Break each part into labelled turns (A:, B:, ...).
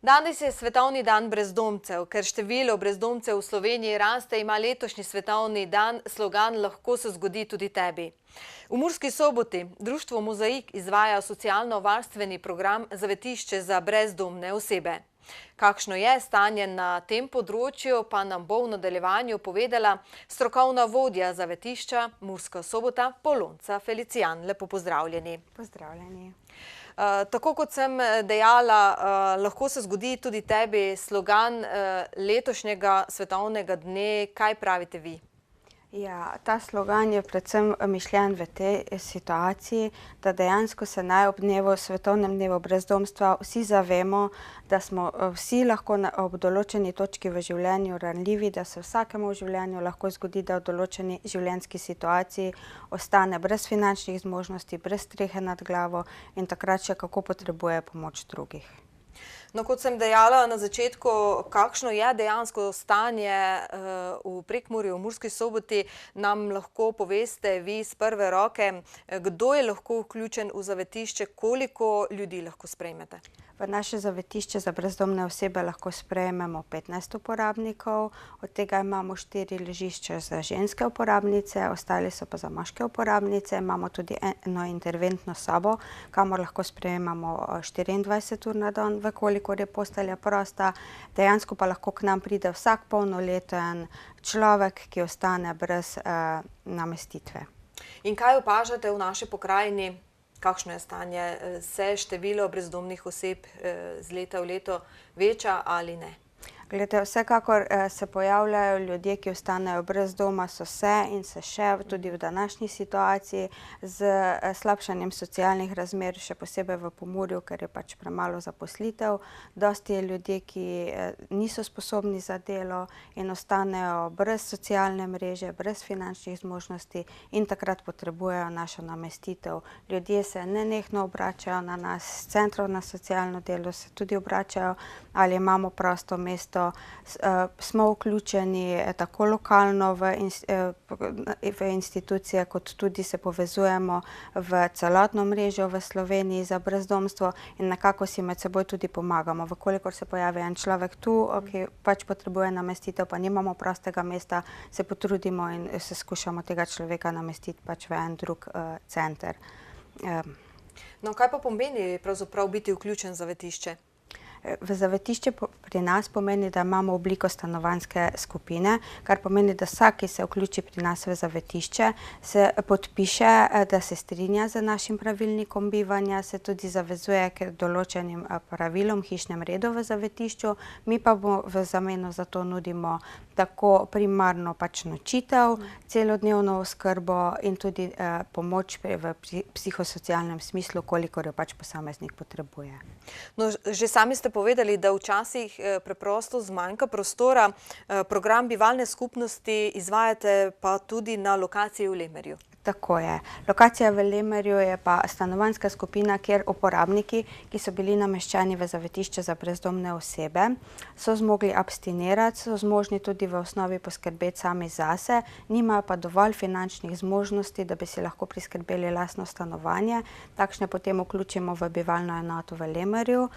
A: Danes je svetovni dan brezdomcev. Ker število brezdomcev v Sloveniji raste, ima letošnji svetovni dan slogan Lahko se zgodi tudi tebi. V Murski Soboti društvo Mozaik izvaja socialno-varstveni program Zavetišče za brezdomne osebe. Kakšno je stanje na tem področju, pa nam bo v nadaljevanju povedala strokovna vodja zavetišča Murska Sobota, Polonca Felicijan. Lepo pozdravljeni.
B: Pozdravljeni.
A: Tako kot sem dejala, lahko se zgodi tudi tebi, slogan letošnjega svetovnega dne. Kaj pravite vi?
B: Ja, ta slogan je predvsem mišljen v tej situaciji, da dejansko se naj ob svetovnem dnevu brezdomstva vsi zavemo, da smo vsi lahko ob določeni točki v življenju ranljivi, da se vsakemu v življenju lahko zgodi, da v določeni življenjski situaciji ostane brez finančnih zmožnosti, brez strehe nad glavo in takrat še kako potrebuje pomoč drugih.
A: No, kot sem dejala na začetku, kakšno je dejansko stanje v Prekmurju, v Murski Soboti, nam lahko poveste vi iz prve roke, kdo je lahko vključen v zavetišče, koliko ljudi lahko sprejmete?
B: V naše zavetišče za brezdomne osebe lahko sprejmemo 15 uporabnikov, od tega imamo 4 ležišča za ženske uporabnice, ostali so pa za moške uporabnice. Imamo tudi eno interventno sobo, kamor lahko sprejmemo 24 ur na dan, kolikor je postelja prosta. Dejansko pa lahko k nam pride vsak polnoleten človek, ki ostane brez namestitve. In
A: kaj opažate v naši pokrajini? Kakšno je stanje? Se število brezdomnih oseb z leta v leto veča ali ne?
B: Glede, vsekakor se pojavljajo ljudje, ki ostanejo brez doma, so se in se še tudi v današnji situaciji z slabšanjem socialnih razmer, še posebej v Pomurju, ker je pač premalo zaposlitev. Dosti je ljudje, ki niso sposobni za delo in ostanejo brez socialne mreže, brez finančnih zmožnosti in takrat potrebujejo našo namestitev. Ljudje se nenehno obračajo na nas, s centrov na socialno delo se tudi obračajo, ali imamo prosto mesto. Smo vključeni tako lokalno v institucije, kot tudi se povezujemo v celotno mrežo v Sloveniji za brezdomstvo in nekako si med seboj tudi pomagamo. Vkolikor se pojavi en človek tu, ki pač potrebuje namestitev, pa nimamo prostega mesta, se potrudimo in se skušamo tega človeka namestiti pač v en drug center.
A: No, kaj pa pomeni pravzaprav biti vključen v zavetišče?
B: V zavetišče pri nas pomeni, da imamo obliko stanovanjske skupine, kar pomeni, da vsak, ki se vključi pri nas v zavetišče, se podpiše, da se strinja z našim pravilnikom bivanja, se tudi zavezuje k določenim pravilom, hišnem redu v zavetišču. Mi pa v zameno za to nudimo tako primarno pač nočitev, celodnevno oskrbo in tudi pomoč v psihosocialnem smislu, kolikor jo pač posameznik potrebuje.
A: No, že sami ste povedali, da včasih preprosto zmanjka prostora. Program bivalne skupnosti izvajate pa tudi na lokaciji v Lemerju.
B: Tako je. Lokacija v Lemerju je pa stanovanjska skupina, kjer uporabniki, ki so bili nameščeni v zavetišče za brezdomne osebe, so zmogli abstinirati, so zmožni tudi v osnovi poskrbeti sami zase, nimajo pa dovolj finančnih zmožnosti, da bi si lahko priskrbeli lastno stanovanje. Takšne potem vključimo v bivalno enoto v Lemerju,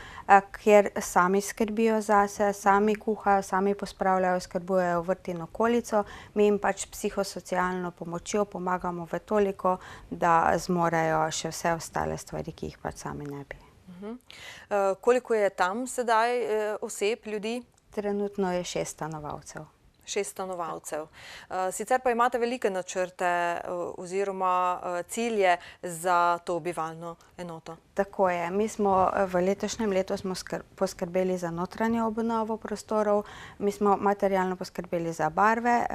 B: kjer sami skrbijo zase, sami kuhajo, sami pospravljajo, skrbujejo vrt in okolico. Mi jim pač psihosocialno pomočjo pomagamo v toliko, da zmorejo še vse ostale stvari, ki jih pač sami ne bi.
A: Koliko je tam sedaj oseb, ljudi?
B: Trenutno je 6 stanovalcev.
A: 6 stanovalcev. Sicer pa imate velike načrte oziroma cilje za to bivalno enoto.
B: Tako je. Mi smo v letošnjem letu poskrbeli za notranjo obnovo prostorov, mi smo materialno poskrbeli za barve,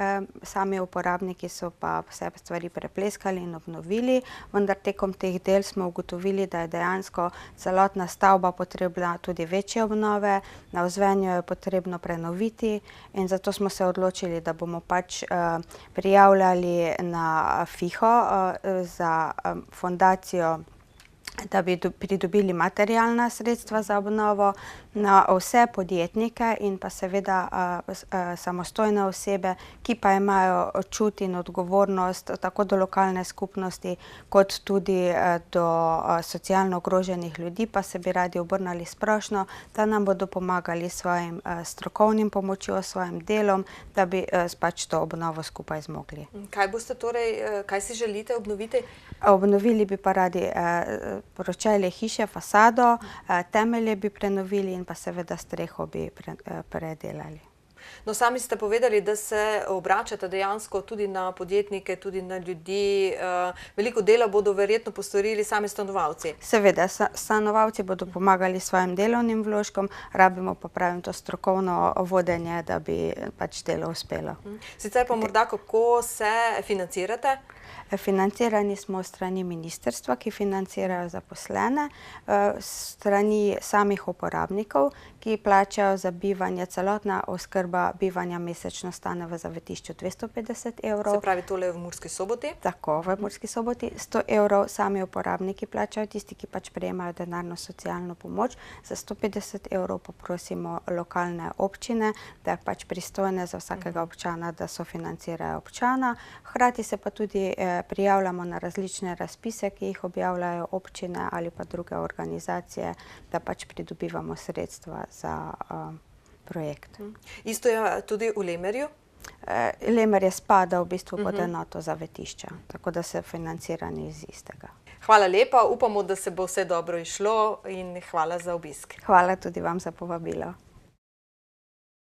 B: sami uporabniki so pa vse stvari prepleskali in obnovili, vendar tekom teh del smo ugotovili, da je dejansko celotna stavba potrebna tudi večje obnove, navzven jo je potrebno prenoviti in zato smo se odločili, da bomo pač prijavljali na FIHO za fondacijo, da bi pridobili materialna sredstva za obnovo. Na vse podjetnike in pa seveda samostojne osebe, ki pa imajo čut in odgovornost tako do lokalne skupnosti kot tudi do socialno ogroženih ljudi, pa se bi radi obrnili splošno, da nam bodo pomagali s svojim strokovnim pomočjo, s svojim delom, da bi pač to obnovo skupaj zmogli.
A: Kaj boste torej, kaj si želite obnoviti?
B: Obnovili bi pa radi pročelje hiše, fasado, temelje bi prenovili in pa seveda streho bi predelali.
A: No, sami ste povedali, da se obračate dejansko tudi na podjetnike, tudi na ljudi. Veliko dela bodo verjetno postorili sami stanovalci.
B: Seveda, stanovalci bodo pomagali svojim delovnim vložkom, rabimo pa pravim to strokovno vodenje, da bi pač delo uspelo.
A: Sicer pa morda kako se financirate?
B: Financirani smo strani ministrstva, ki financirajo zaposlene, strani samih uporabnikov, ki plačajo za bivanje, celotna oskrba bivanja mesečno stane v zavetišču 250 evrov.
A: Se pravi, tole je v Murski Soboti?
B: Tako, v Murski Soboti. 100 evrov sami uporabniki plačajo, tisti, ki pač prejemajo denarno socialno pomoč. Za 150 evrov poprosimo lokalne občine, da pač pristojne za vsakega občana, da sofinancirajo občana. Hkrati se pa tudi prijavljamo na različne razpise, ki jih objavljajo občine ali pa druge organizacije, da pač pridobivamo sredstva za projekt.
A: Isto je tudi v Lemerju?
B: Lemerje spada v bistvu pod enoto zavetišča, tako da se financirani iz istega.
A: Hvala lepa, upamo, da se bo vse dobro izšlo in hvala za obisk.
B: Hvala tudi vam za povabilo.